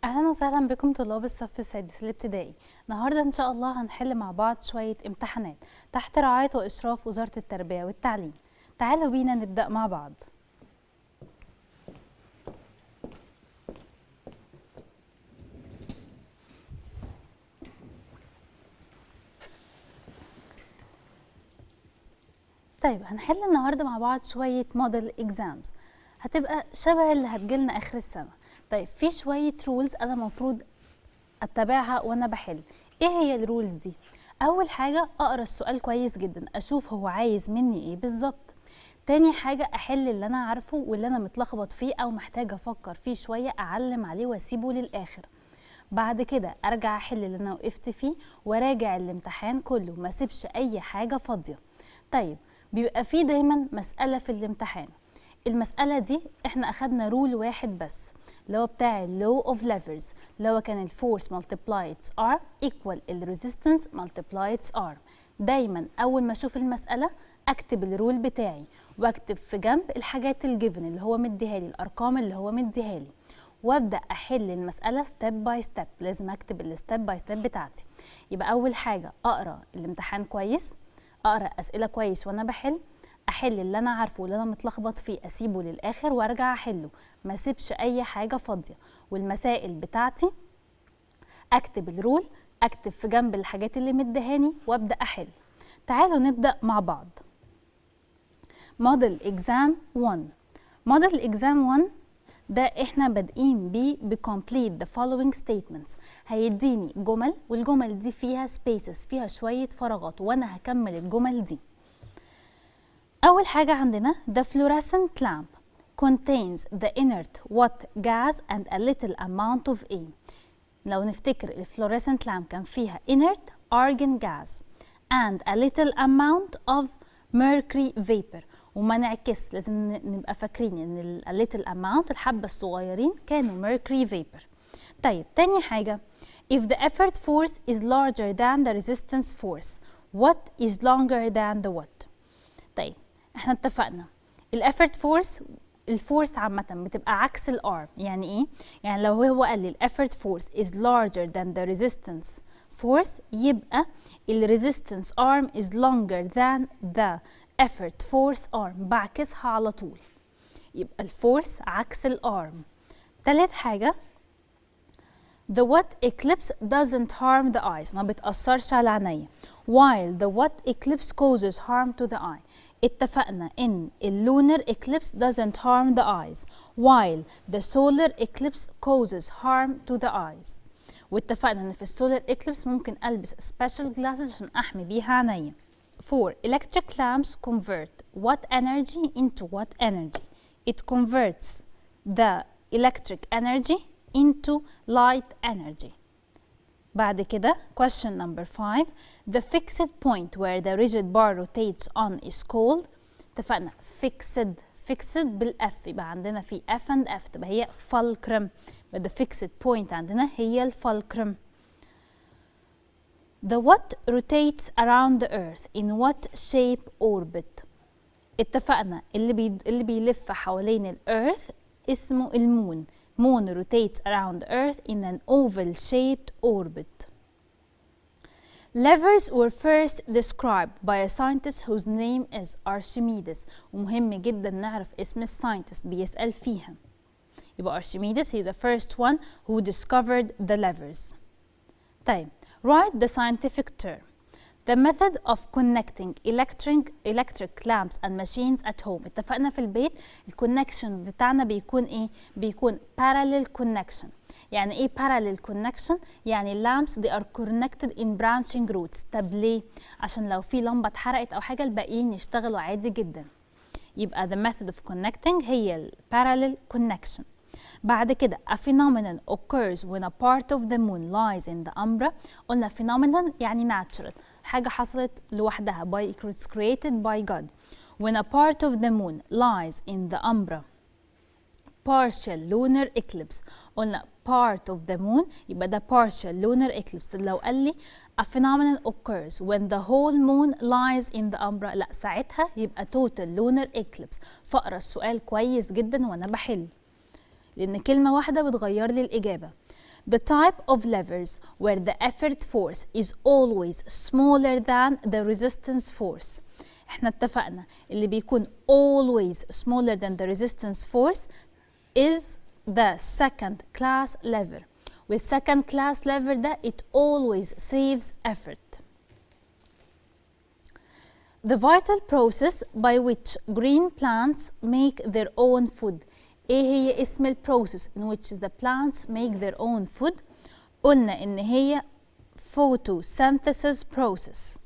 أهلا وسهلا بكم طلاب الصف السادس الابتدائي. النهارده إن شاء الله هنحل مع بعض شوية امتحانات تحت رعاية وإشراف وزارة التربية والتعليم. تعالوا بينا نبدأ مع بعض. طيب هنحل النهارده مع بعض شوية موديل اكزامز هتبقى شبه اللي هتجيلنا آخر السنة. طيب في شوية رولز أنا المفروض أتبعها وأنا بحل. إيه هي الرولز دي؟ أول حاجة أقرأ السؤال كويس جدا، أشوف هو عايز مني إيه بالظبط. تاني حاجة أحل اللي أنا عارفه واللي أنا متلخبط فيه أو محتاجة أفكر فيه شوية، أعلم عليه وأسيبه للآخر. بعد كده أرجع أحل اللي أنا وقفت فيه وراجع الامتحان كله، ما سيبش أي حاجة فاضية. طيب بيبقى فيه دايما مسألة في الامتحان. المسألة دي احنا أخدنا رول واحد بس اللي هو بتاع law of levers، اللي هو كان الفورس multiplied R equal الريزيستنس multiplied R. دايما أول ما أشوف المسألة أكتب الرول بتاعي وأكتب في جنب الحاجات الجيفن اللي هو مديها لي، الأرقام اللي هو مديها لي، وابدا احل المساله ستيب باي ستيب. لازم اكتب الستيب باي ستيب بتاعتي. يبقى اول حاجه اقرا الامتحان كويس، اقرا اسئله كويس وانا بحل، احل اللي انا عارفه واللي انا متلخبط فيه اسيبه للاخر وارجع احله، ما اسيبش اي حاجه فاضيه. والمسائل بتاعتي اكتب الرول، اكتب في جنب الحاجات اللي مدهاني وابدا احل. تعالوا نبدا مع بعض. موديل اكزام 1. موديل اكزام 1 ده احنا بادئين بيه بcomplete the following statements. هيديني جمل والجمل دي فيها spaces، فيها شوية فراغات، وانا هكمل الجمل دي. اول حاجة عندنا the fluorescent lamp contains the inert watt gas and a little amount of A. لو نفتكر الفلوريسنت لامب كان فيها inert argon gas and a little amount of mercury vapor. وما نعكس، لازم نبقى فاكرين ان الليتل اماونت الحبه الصغيرين كانوا mercury vapor. طيب تاني حاجه if the effort force is larger than the resistance force what is longer than the what. طيب احنا اتفقنا الeffort force، الفورس عامه بتبقى عكس الارم. يعني ايه؟ يعني لو هو قال لي الeffort force is larger than the resistance force يبقى الresistance arm is longer than the effort force arm. بعكسها على طول، يبقى الفورس عكس الارم. تالت حاجة the watt eclipse doesn't harm the eyes، ما بتأثرش على عينيا، while the watt eclipse causes harm to the eye. اتفقنا ان lunar eclipse doesn't harm the eyes while the solar eclipse causes harm to the eyes. واتفقنا ان في السولار eclipse ممكن البس special glasses عشان احمي بيها عينيا. 4. Electric lamps convert what energy into what energy? It converts the electric energy into light energy. بعد كده question number 5. The fixed point where the rigid bar rotates on is called. اتفقنا fixed بالF، يبقى عندنا في F and F تبقى هي fulcrum. but the fixed point عندنا هي الفulcrum. The what rotates around the earth in what shape orbit. اتفقنا اللي بيلف حوالين الارث اسمه المون. moon rotates around the earth in an oval shaped orbit. Levers were first described by a scientist whose name is Archimedes. ومهم جدا نعرف اسم الساينتست بيسأل فيها. يبقى Archimedes he the first one who discovered the levers. طيب write the scientific term. The method of connecting electric lamps and machines at home. اتفقنا في البيت الكونكشن بتاعنا بيكون ايه؟ بيكون parallel connection. يعني ايه parallel connection؟ يعني lamps they are connected in branching roots. طب ليه؟ عشان لو في لمبة اتحرقت او حاجة الباقيين يشتغلوا عادي جدا. يبقى the method of connecting هي ال parallel connection. بعد كده a phenomenon occurs when a part of the moon lies in the umbra. قلنا phenomenon يعني natural، حاجة حصلت لوحدها by it's created by God. when a part of the moon lies in the umbra partial lunar eclipse. قلنا part of the moon يبقى ده partial lunar eclipse. لو قال لي a phenomenon occurs when the whole moon lies in the umbra لا ساعتها يبقى total lunar eclipse. فاقرا السؤال كويس جدا وانا بحل، لأن كلمة واحدة بتغير لي الإجابة. The type of levers where the effort force is always smaller than the resistance force. احنا اتفقنا اللي بيكون always smaller than the resistance force is the second class lever. والsecond class lever ده it always saves effort. The vital process by which green plants make their own food. ايه هي اسم البروسيس in which the plants make their own food؟ قلنا ان هي photosynthesis process.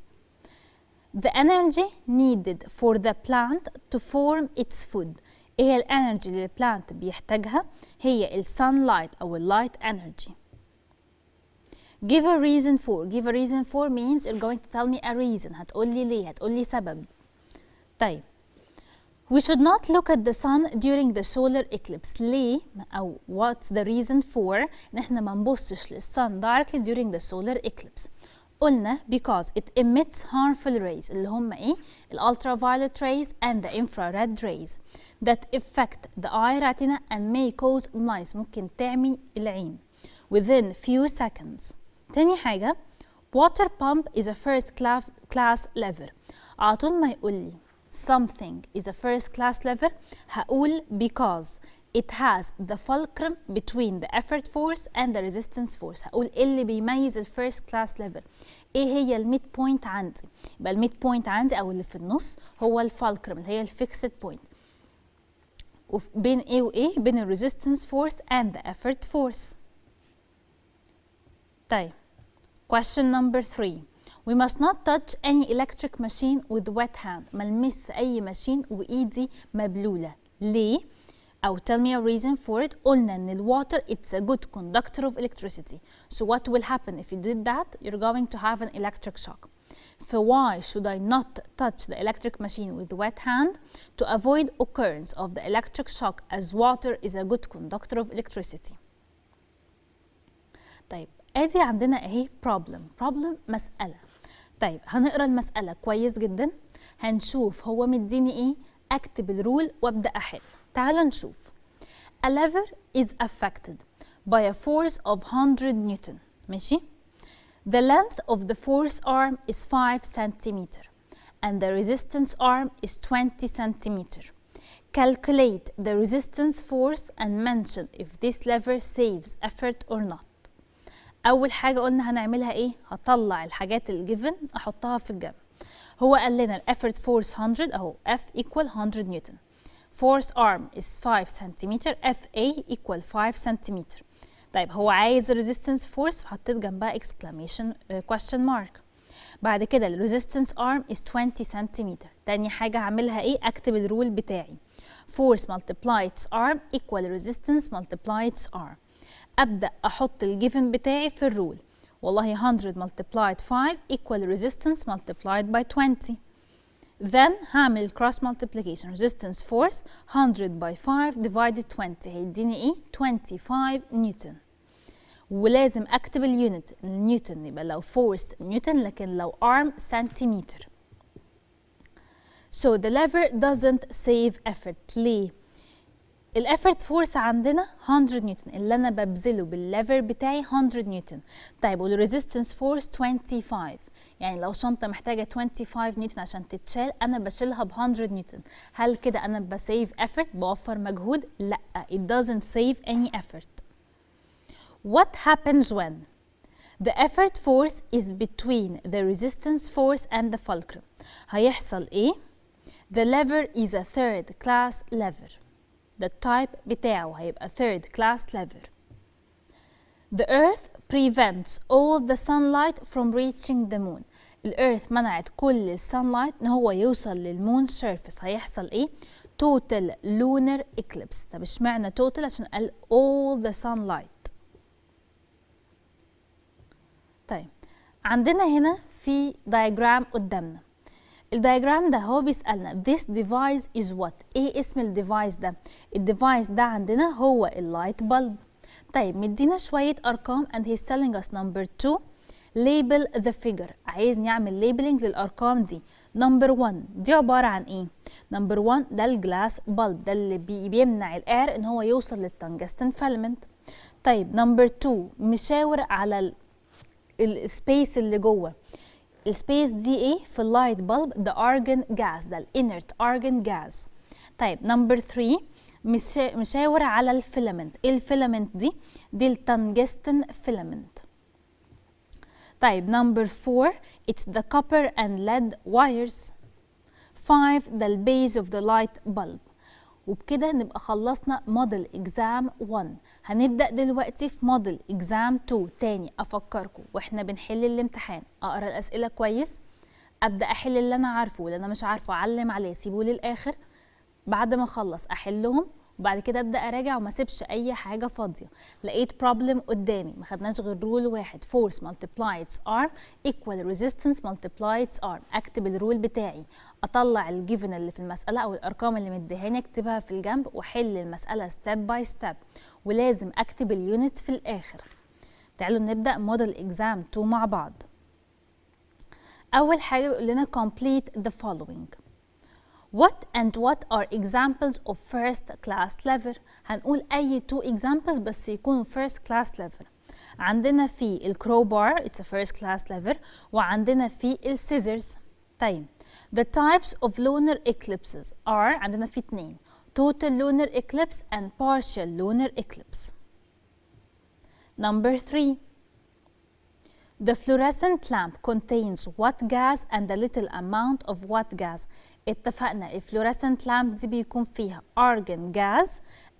The energy needed for the plant to form its food. ايه هي الانرجي اللي البلانت بيحتاجها؟ هي الsunlight او الlight energy. Give a reason for. Give a reason for means you're going to tell me a reason. هتقولي ليه؟ هتقولي سبب. طيب. We should not look at the sun during the solar eclipse. ليه؟ أو what's the reason for إن إحنا ما نبصش للsun directly during the solar eclipse. قلنا because it emits harmful rays اللي هم إيه؟ ultraviolet rays and the infrared rays that affect the eye retina and may cause blindness. ممكن تعمي العين within few seconds. تاني حاجة water pump is a first class lever. على طول ما يقولي something is a first class lever هقول because it has the fulcrum between the effort force and the resistance force. هقول ايه اللي بيميز ال first class lever؟ ايه هي الميد بوينت عندي؟ يبقى الميد بوينت عندي او اللي في النص هو الفالكرم اللي هي الفيكسد بوينت. وبين ايه وايه؟ بين ال resistance force and the effort force. طيب question number 3. We must not touch any electric machine with wet hand. ما لمس أي ماشين وإيدي مبلولة. ليه؟ أو tell me a reason for it. قلنا إن water it's a good conductor of electricity. So what will happen if you did that? You're going to have an electric shock. So why should I not touch the electric machine with wet hand? To avoid occurrence of the electric shock as water is a good conductor of electricity. طيب ادي عندنا اهي problem مسألة. طيب هنقرا المسألة كويس جدا، هنشوف هو مديني ايه، اكتب الرول وابدأ احل. تعال نشوف. A lever is affected by a force of 100 Newton. ماشي؟ The length of the force arm is 5 centimeter and the resistance arm is 20 centimeter. Calculate the resistance force and mention if this lever saves effort or not. أول حاجة قلنا هنعملها إيه؟ هطلع الحاجات الجيفن أحطها في الجنب. هو قال لنا الeffort force 100 أهو F equal 100 نيوتن. Force arm is 5 centimeter FA equal 5 centimeter. طيب هو عايز resistance force فحطيت جنبها exclamation question mark. بعد كده resistance arm is 20 centimeter. تاني حاجة هعملها إيه؟ أكتب الرول بتاعي. Force multiply its arm equal resistance multiply its arm. أبدأ أحط الجيفن بتاعي في الرول. والله 100 multiplied 5 equal resistance multiplied by 20. Then هعمل cross multiplication. Resistance force 100 by 5 divided 20 هيديني إيه؟ 25 نيوتن. ولازم أكتب اليونت النيوتن، يبقى لو force نيوتن لكن لو arm سنتيمتر. So the lever doesn't save effort. ليه؟ الافورت فورس عندنا 100 نيوتن اللي انا ببذله بالليفر بتاعي 100 نيوتن. طيب والريزيستنس فورس 25، يعني لو شنطه محتاجه 25 نيوتن عشان تتشال انا بشيلها ب 100 نيوتن. هل كده انا بسيف افورت بوفر مجهود؟ لا، it doesn't save any effort. What happens when the effort force is between the resistance force and the fulcrum؟ هيحصل ايه؟ The lever is a third class lever. The type بتاعه هيبقى third class lever. The earth prevents all the sunlight from reaching the moon. الأرث منعت كل السانلايت إن هو يوصل للمون surface. هيحصل إيه؟ total lunar eclipse. طب اشمعنى total؟ عشان قال all the sunlight. طيب عندنا هنا في diagram قدامنا. الدياجرام ده هو بيسألنا this device is what؟ ايه اسم الديفايس ده؟ الديفايس ده عندنا هو اللايت بلب. طيب مدينا شوية أرقام and he's telling us number 2 label the figure. عايزني أعمل labeling للأرقام دي. number 1 دي عبارة عن ايه؟ number 1 ده الجلاس بلب، ده اللي بيمنع الإير إن هو يوصل للتنجستن فيلمنت. طيب نمبر 2 مشاور على السبيس اللي جوه. السبيس دي ايه في اللايت بلب؟ ده ارجن جاز، ده الانرت ارجن جاز. طيب نمبر 3 مشاور على الفيلامنت. ايه الفيلامنت دي؟ دي التنجستن فيلامنت. طيب نمبر 4 it's the copper and lead wires. 5 the base of the light bulb. وبكده نبقى خلصنا موديل اكزام 1. هنبدأ دلوقتي في موديل اكزام 2. تاني افكركم واحنا بنحل الامتحان اقرا الاسئله كويس، ابدا احل اللي انا عارفه واللي انا مش عارفه اعلم عليه سيبوه للاخر، بعد ما اخلص احلهم وبعد كده ابدا اراجع وما اسيبش اي حاجه فاضيه. لقيت بروبلم قدامي ما خدناش غير رول واحد، force multiplied its arm equal resistance multiplied its arm. اكتب الرول بتاعي، اطلع الجيفن اللي في المساله او الارقام اللي مديهاني اكتبها في الجنب واحل المساله ستيب باي ستيب، ولازم اكتب اليونت في الاخر. تعالوا نبدا موديل اكزام 2 مع بعض. اول حاجه بيقول لنا complete the following. What and what are examples of first class lever؟ هنقول أي 2 examples بس يكونوا first class lever. عندنا في الكروبار it's a first class lever، وعندنا في السيزرز. طيب the types of lunar eclipses are عندنا في 2 total lunar eclipse and partial lunar eclipse. Number 3 the fluorescent lamp contains what gas and a little amount of what gas؟ اتفقنا الفلوريسنت لامب دي بيكون فيها argon gas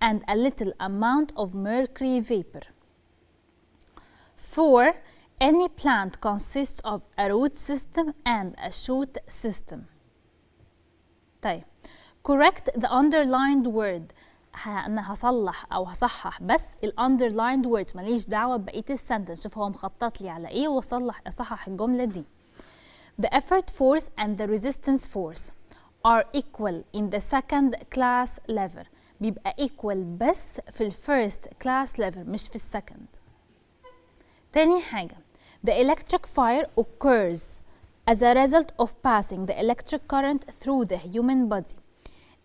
and a little amount of mercury vapor. 4 any plant consists of a root system and a shoot system. طيب correct the underlined word. انا هصلح او هصحح بس الاندرلايند words، ماليش دعوه ببقيه السنتنس. شوف هو مخطط لي على ايه اصحح الجمله دي. The effort force and the resistance force are equal in the second class lever. بيبقى equal بس في الفيرست class lever مش في السكند. تاني حاجة the electric fire occurs as a result of passing the electric current through the human body.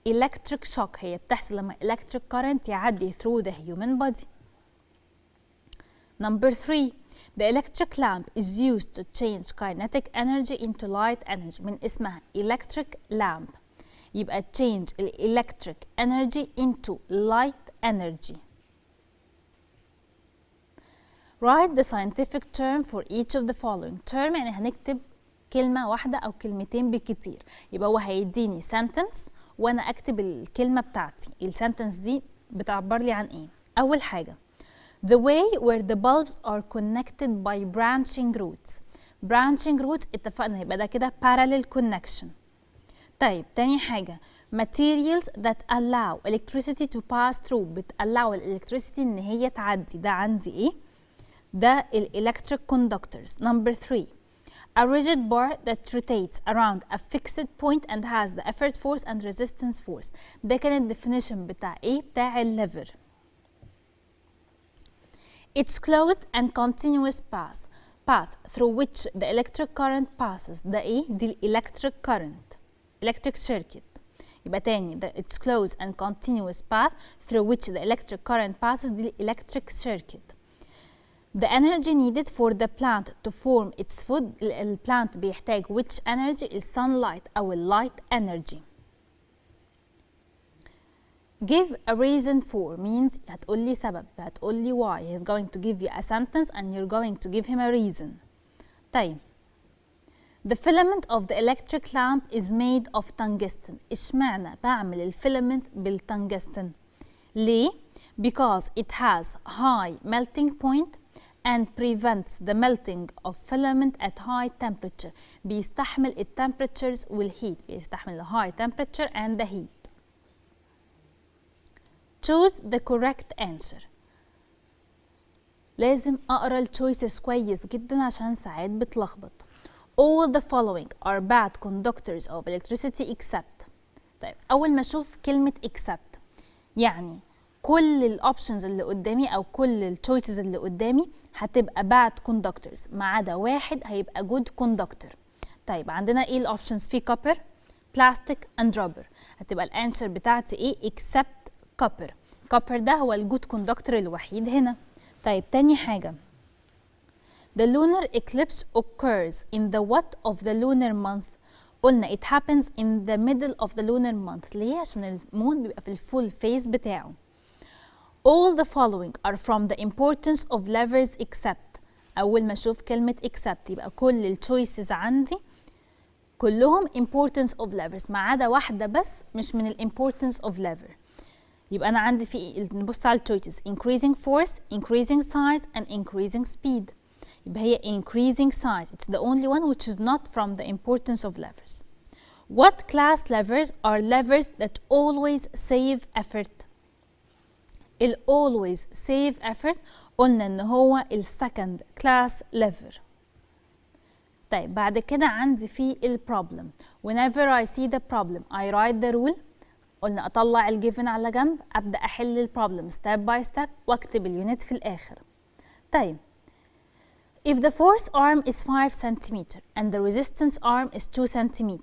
electric shock هي بتحصل لما electric current يعدي through the human body. Number 3 the electric lamp is used to change kinetic energy into light energy. من اسمها electric lamp يبقى change electric energy into light energy. Write the scientific term for each of the following. term يعني هنكتب كلمة واحدة أو كلمتين بالكتير، يبقى هو هيديني sentence وأنا أكتب الكلمة بتاعتي. السنتنس دي بتعبر لي عن إيه؟ أول حاجة the way where the bulbs are connected by branching roots. branching roots اتفقنا يبقى ده كده parallel connection. طيب تاني حاجة materials that allow electricity to pass through. بتallow electricity إن هي تعدي. ده عندي إيه؟ ده electric conductors. Number 3 a rigid bar that rotates around a fixed point and has the effort force and resistance force. ده كان definition بتاع إيه؟ بتاع الليفر. It's closed and continuous path through which the electric current passes. ده ايه؟ دي electric current electric circuit. يبقى تاني the it's closed and continuous path through which the electric current passes. دي electric circuit. The energy needed for the plant to form its food. البلانت بيحتاج which energy؟ الsunlight أو light energy. Give a reason for means هتقولي سبب، هتقولي why. He's going to give you a sentence and you're going to give him a reason. طيب the filament of the electric lamp is made of tungsten. اشمعنى بعمل الفيلامنت بالتنجستن؟ ليه؟ Because it has high melting point and prevents the melting of filament at high temperature. بيستحمل الtemperatures والheat، بيستحمل high temperature and the heat. Choose the correct answer. لازم اقرا الchoices كويس جدا عشان ساعات بتلخبط. All the following are bad conductors of electricity except. طيب اول ما اشوف كلمة except يعني كل الاوبشنز اللي قدامي او كل الchoices اللي قدامي هتبقى bad conductors ما عدا واحد هيبقى good conductor. طيب عندنا ايه الاوبشنز؟ في copper plastic and rubber. هتبقى الانسر بتاعتي ايه؟ except copper. copper ده هو الجود كوندكتور الوحيد هنا. طيب تاني حاجة، the lunar eclipse occurs in the what of the lunar month. قلنا it happens in the middle of the lunar month. ليه؟ عشان المون بيبقى في الفول فيز بتاعه. all the following are from the importance of levers except. أول ما أشوف كلمة except يبقى كل التشويسز عندي كلهم importance of levers ما عدا واحدة بس مش من importance of lever. يبقى أنا عندي في نبص على التشويسز increasing force, increasing size and increasing speed. يبقى هي increasing size. It's the only one which is not from the importance of levers. What class levers are levers that always save effort? ال always save effort قلنا إن هو ال second class lever. طيب بعد كده عندي في ال problem. Whenever I see the problem I write the rule. قلنا أطلع ال given على جنب، أبدأ أحل ال problem step by step وأكتب اليونت في الآخر. طيب if the force arm is 5 cm and the resistance arm is 2 cm,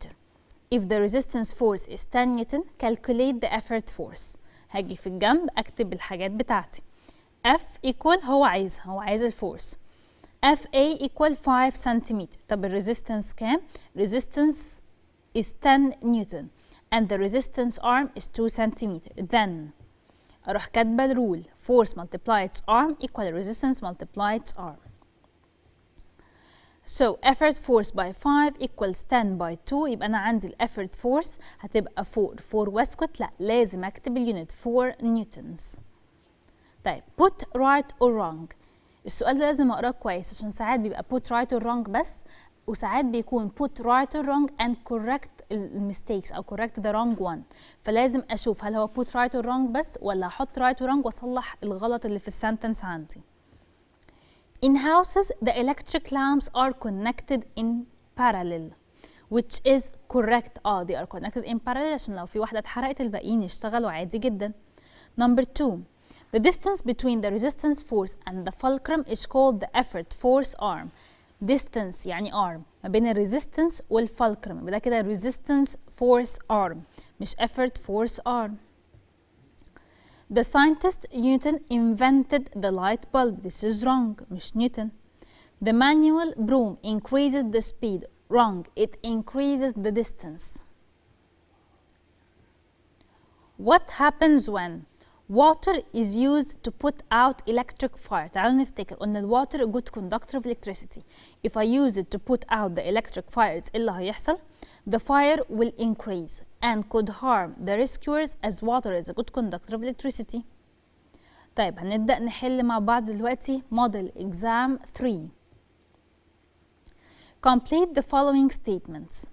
if the resistance force is 10 Newton, calculate the effort force. هاجي في الجنب أكتب الحاجات بتاعتي. F equal هو عايز الفورس. FA equal 5 cm. طب الريزيستنس كام؟ resistance is 10 Newton and the resistance arm is 2 cm. Then أروح كاتبة الرول force multiply its arm equal resistance multiply its arm. So effort force by 5 equals 10 by 2. يبقى أنا عندي effort force هتبقى 4 واسكت، لا لازم أكتب اليونت 4 نيوتنز. طيب put right or wrong. السؤال ده لازم أقراه كويس عشان ساعات بيبقى put right or wrong بس، وساعات بيكون put right or wrong and correct mistakes أو correct the wrong one. فلازم أشوف هل هو put right or wrong بس ولا أحط right or wrong وأصلح الغلط اللي في السنتنس عندي. In houses, the electric lamps are connected in parallel, which is correct. They are connected in parallel عشان لو في واحدة اتحرقت الباقيين يشتغلوا عادي جدا. Number 2, the distance between the resistance force and the fulcrum is called the effort force arm. Distance يعني arm ما بين الريزيستنس والفulcrum، يبقى ده كده resistance force arm مش effort force arm. The scientist Newton invented the light bulb. This is wrong. مش Newton. The manual broom increases the speed. Wrong. It increases the distance. What happens when water is used to put out electric fire? تعالوا نفتكر قلنا ال water a good conductor of electricity. If I use it to put out the electric fires إيه اللي هيحصل؟ The fire will increase and could harm the rescuers as water is a good conductor of electricity. طيب هنبدأ نحل مع بعض دلوقتي model exam 3. Complete the following statements.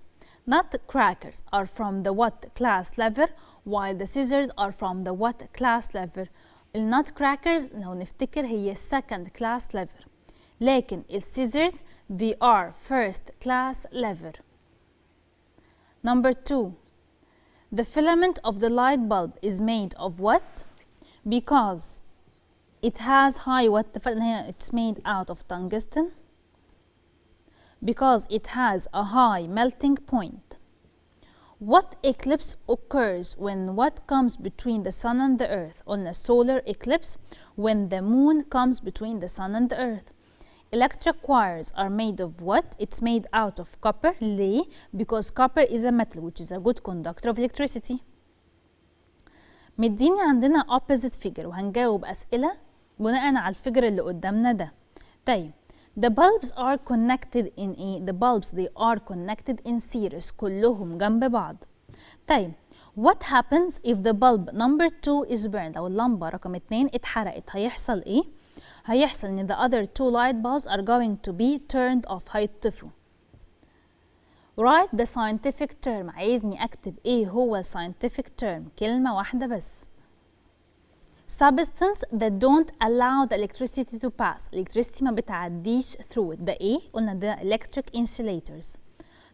Nutcrackers are from the what class lever while the scissors are from the what class lever. النutcrackers لو نفتكر هي second class lever، لكن scissors they are first class lever. Number 2, the filament of the light bulb is made of what? Because it has high what? It's made out of tungsten. Because it has a high melting point. What eclipse occurs when what comes between the sun and the earth? On a solar eclipse, when the moon comes between the sun and the earth. Electric wires are made of what? It's made out of copper. ليه؟ Because copper is a metal which is a good conductor of electricity. مديني عندنا opposite figure وهنجاوب أسئلة بناء على الفيجر اللي قدامنا ده. طيب the bulbs are connected in a the bulbs they are connected in series كلهم جنب بعض. طيب what happens if the bulb number 2 is burned؟ لو اللمبة رقم 2 اتحرقت هيحصل ايه؟ هيحصل ان the other two light bulbs are going to be turned off. هيطفوا. Write the scientific term. عايزني اكتب ايه هو scientific term؟ كلمة واحدة بس. Substance that don't allow the electricity to pass. electricity ما بتعديش through it. ده ايه؟ قلنا ده electric insulators.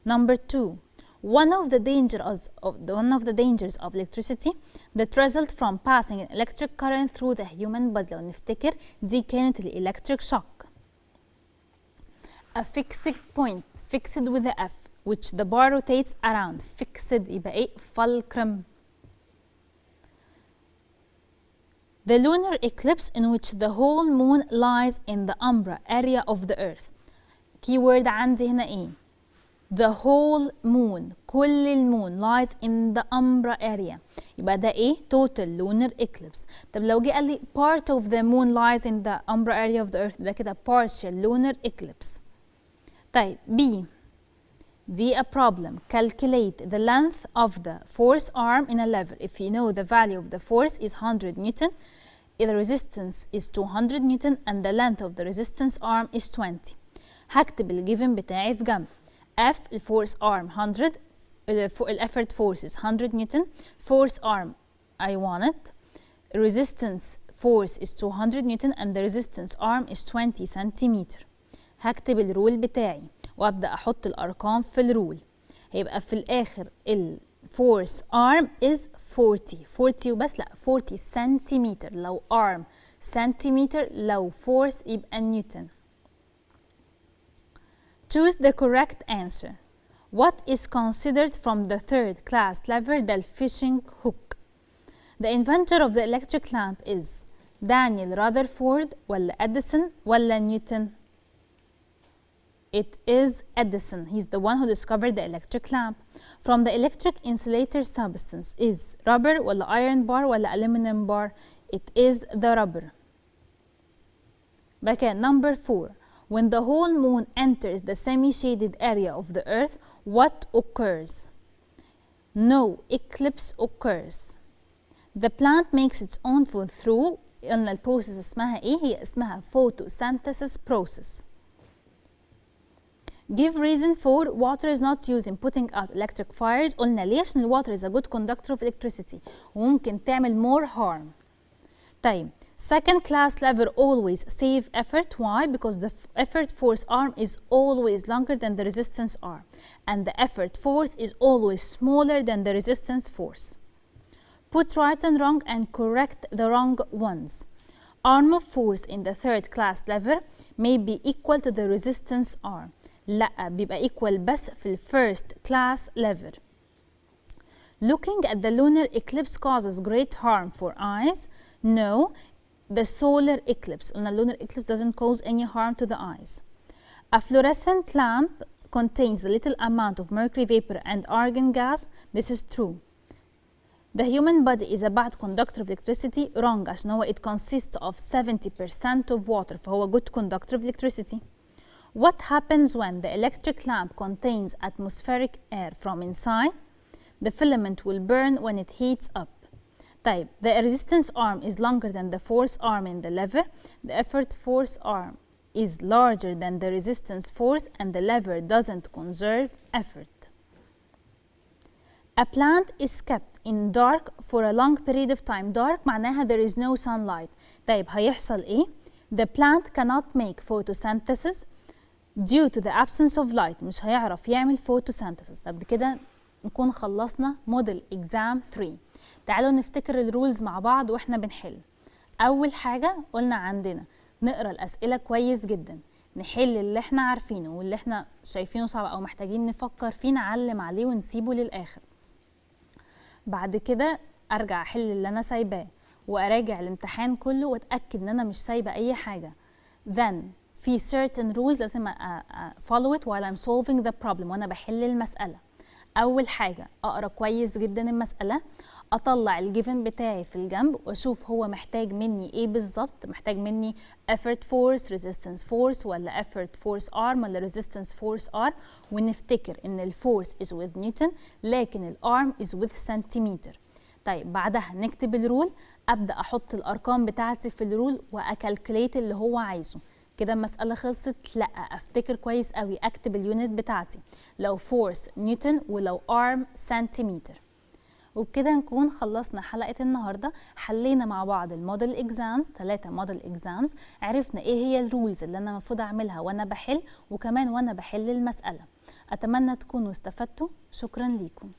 Number 2, one of the dangers of electricity that result from passing an electric current through the human body. لو نفتكر دي كانت electric shock. A fixed point fixed with the F which the bar rotates around. Fixed يبقى ايه؟ fulcrum. The lunar eclipse in which the whole moon lies in the umbra area of the earth. keyword عندي هنا ايه؟ The whole moon، كل المون lies in the umbra area، يبقى ده ايه؟ total lunar eclipse. طب لو جه قال لي part of the moon lies in the umbra area of the earth، ده كده partial lunar eclipse. طيب B، دي a problem. Calculate the length of the force arm in a lever if you know the value of the force is 100 Newton, the resistance is 200 Newton and the length of the resistance arm is 20. هكتب الجيفن بتاعي في جنب. F الفورس arm 100، الeffort force is 100 Newton، force arm I want it، resistance force is 200 Newton and the resistance arm is 20 centimeter. هكتب الرول بتاعي وابدا احط الارقام في الرول. هيبقى في الاخر الفورس arm is 40 وبس، لا 40 سنتيمتر لو arm، سنتيمتر لو force يبقى نيوتن. Choose the correct answer. What is considered from the third class lever the fishing hook? The inventor of the electric lamp is Daniel Rutherford ولا Edison ولا Newton? It is Edison. He's the one who discovered the electric lamp. From the electric insulator substance is rubber ولا iron bar ولا aluminum bar? It is the rubber. Back at number 4. When the whole moon enters the semi-shaded area of the earth, what occurs? No eclipse occurs. The plant makes its own food through، قلنا البروسيس اسمها ايه؟ هي اسمها photosynthesis process. Give reason for water is not used in putting out electric fires. قلنا ليه؟ عشان ال water is a good conductor of electricity وممكن تعمل more harm. طيب second class lever always save effort. Why? Because the effort force arm is always longer than the resistance arm and the effort force is always smaller than the resistance force. Put right and wrong and correct the wrong ones. Arm of force in the third class lever may be equal to the resistance arm. لا، بيبقى equal بس في first class lever. Looking at the lunar eclipse causes great harm for eyes. No, the solar eclipse. قلنا lunar eclipse doesn't cause any harm to the eyes. A fluorescent lamp contains a little amount of mercury vapor and argon gas. This is true. The human body is a bad conductor of electricity. Wrong، عشان هو it consists of 70% of water، فهو good conductor of electricity. What happens when the electric lamp contains atmospheric air from inside? The filament will burn when it heats up. طيب the resistance arm is longer than the force arm in the lever. The effort force arm is larger than the resistance force and the lever doesn't conserve effort. A plant is kept in dark for a long period of time. Dark معناها there is no sunlight. طيب هيحصل ايه؟ The plant cannot make photosynthesis due to the absence of light. مش هيعرف يعمل photosynthesis. طب كده نكون خلصنا موديل exam 3. تعالوا نفتكر الرولز مع بعض واحنا بنحل. اول حاجة قلنا عندنا نقرأ الأسئلة كويس جدا، نحل اللي احنا عارفينه واللي احنا شايفينه صعب او محتاجين نفكر فيه نعلم عليه ونسيبه للآخر. بعد كده ارجع احل اللي انا سايباه واراجع الامتحان كله واتأكد ان انا مش سايبة اي حاجة. Then في certain rules لازم follow it while I'm solving the problem وانا بحل المسألة. اول حاجة اقرأ كويس جدا المسألة، اطلع الجيفن بتاعي في الجنب واشوف هو محتاج مني ايه بالظبط. محتاج مني effort force resistance force ولا effort force arm ولا resistance force arm، ونفتكر ان الفورس is with نيوتن لكن الارم is with سنتيمتر. طيب بعدها نكتب الرول، ابدا احط الارقام بتاعتي في الرول واكالكوليت اللي هو عايزه. كده المسألة خلصت؟ لا، افتكر كويس قوي اكتب اليونت بتاعتي، لو فورس نيوتن ولو ارم سنتيمتر. وبكده نكون خلصنا حلقة النهاردة. حلينا مع بعض الموديل اكزامز، 3 موديل اكزامز، عرفنا ايه هي الرولز اللي انا المفروض اعملها وانا بحل وكمان وانا بحل المسألة. اتمنى تكونوا استفدتوا. شكرا ليكم.